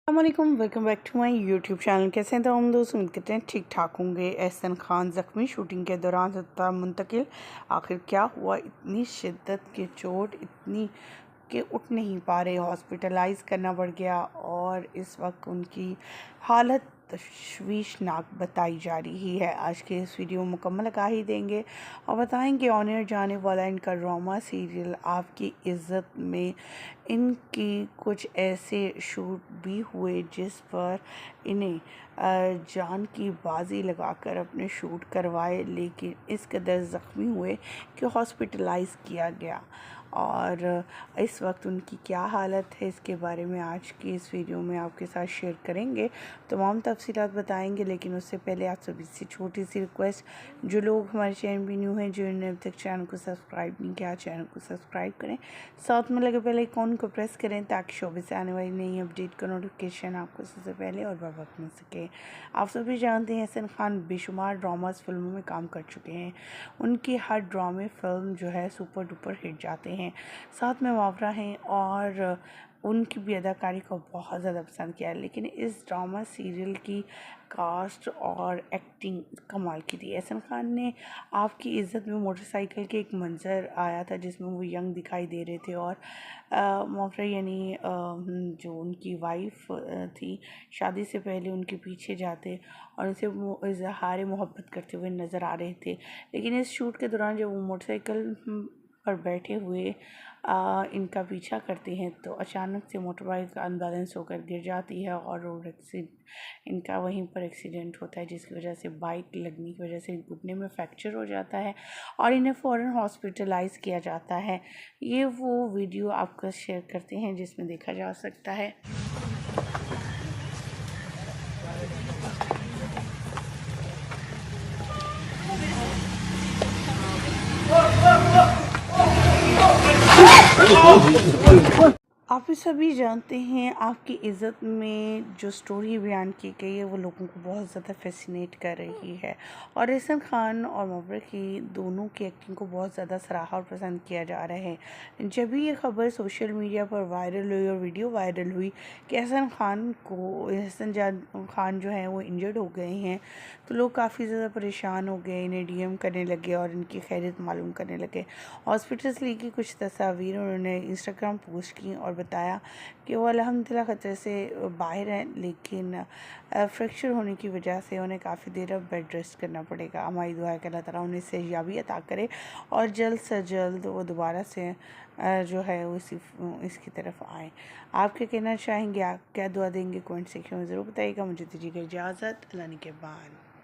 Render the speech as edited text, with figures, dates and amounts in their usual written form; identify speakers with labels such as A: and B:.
A: अस्सलामुअलैकुम, welcome back to my YouTube channel. कैसे हैं तो हम दोस्त, उम्मीद करते हैं ठीक ठाक होंगे। एहसन खान ज़ख्मी, शूटिंग के दौरान अस्पताल मुंतकिल। आखिर क्या हुआ? इतनी शिद्दत की चोट, इतनी कि उठ नहीं पा रहे, हॉस्पिटलाइज करना पड़ गया और इस वक्त उनकी हालत तशवीशनाक बताई जा रही है। आज के इस वीडियो में मुकम्मल आगाही देंगे और बताएंगे ऑन एयर जाने वाला इनका ड्रामा सीरियल आपकी इज़्ज़त में इनकी कुछ ऐसे शूट भी हुए जिस पर इन्हें जान की बाजी लगाकर अपने शूट करवाए, लेकिन इस कदर ज़ख्मी हुए कि हॉस्पिटलाइज किया गया। और इस वक्त उनकी क्या हालत है, इसके बारे में आज की इस वीडियो में आपके साथ शेयर करेंगे, तमाम तफसीलात बताएंगे। लेकिन उससे पहले आप सभी से छोटी सी रिक्वेस्ट, जो लोग हमारे चैनल भी न्यू हैं, जिन्होंने अब तक चैनल को सब्सक्राइब नहीं किया, चैनल को सब्सक्राइब करें, साथ में लगे बेल आइकॉन को प्रेस करें ताकि शोबे से आने वाली नई अपडेट का नोटिफिकेशन आपको सबसे पहले और बवक्त मिल सके। आप सभी जानते हैं एहसन खान बेशुमार ड्रामास फिल्मों में काम कर चुके हैं। उनकी हर ड्रामे फिल्म जो है सुपर डुपर हिट जाते हैं। साथ में वावरा हैं और उनकी भी अदाकारी को बहुत ज़्यादा पसंद किया है। लेकिन इस ड्रामा सीरियल की कास्ट और एक्टिंग कमाल की थी। एहसन खान ने आपकी इज़्ज़त में मोटरसाइकिल के एक मंज़र आया था जिसमें वो यंग दिखाई दे रहे थे और वावरा यानी जो उनकी वाइफ थी, शादी से पहले उनके पीछे जाते और उनसे इज़हार मोहब्बत करते हुए नज़र आ रहे थे। लेकिन इस शूट के दौरान जब वो मोटरसाइकिल पर बैठे हुए इनका पीछा करते हैं तो अचानक से मोटर बाइक अनबैलेंस होकर गिर जाती है और रोड इनका वहीं पर एक्सीडेंट होता है, जिसकी वजह से बाइक लगने की वजह से घुटने में फ्रैक्चर हो जाता है और इन्हें फ़ौरन हॉस्पिटलाइज किया जाता है। ये वो वीडियो आपको शेयर करते हैं जिसमें देखा जा सकता है। आप भी सभी जानते हैं आपकी इज़्ज़त में जो स्टोरी बयान की गई है वो लोगों को बहुत ज़्यादा फैसिनेट कर रही है और एहसन खान और मबरक की दोनों की एक्टिंग को बहुत ज़्यादा सराहा और पसंद किया जा रहा है। जब भी ये खबर सोशल मीडिया पर वायरल हुई और वीडियो वायरल हुई कि एहसन खान जो है वो इंजर्ड हो गए हैं, तो लोग काफ़ी ज़्यादा परेशान हो गए, इन्हें डीएम करने लगे और इनकी खैरियत मालूम करने लगे। हॉस्पिटल से ली कुछ तस्वीर उन्होंने इंस्टाग्राम पोस्ट की और बताया कि वो अल्हम्दुलिल्लाह ख़तरे से बाहर हैं, लेकिन फ्रैक्चर होने की वजह से उन्हें काफ़ी देर अब बेड रेस्ट करना पड़ेगा। हमारी दुआ है कि अल्लाह ताला उन्हें सेहयाबी अता करे और जल्द से जल्द वो दोबारा से जो है वो इसकी तरफ आए। आप क्या कहना चाहेंगे? आप क्या दुआ देंगे? कमेंट सेक्शन में ज़रूर बताइएगा। मुझे दीजिएगा इजाज़त। अल्लाह के बाद।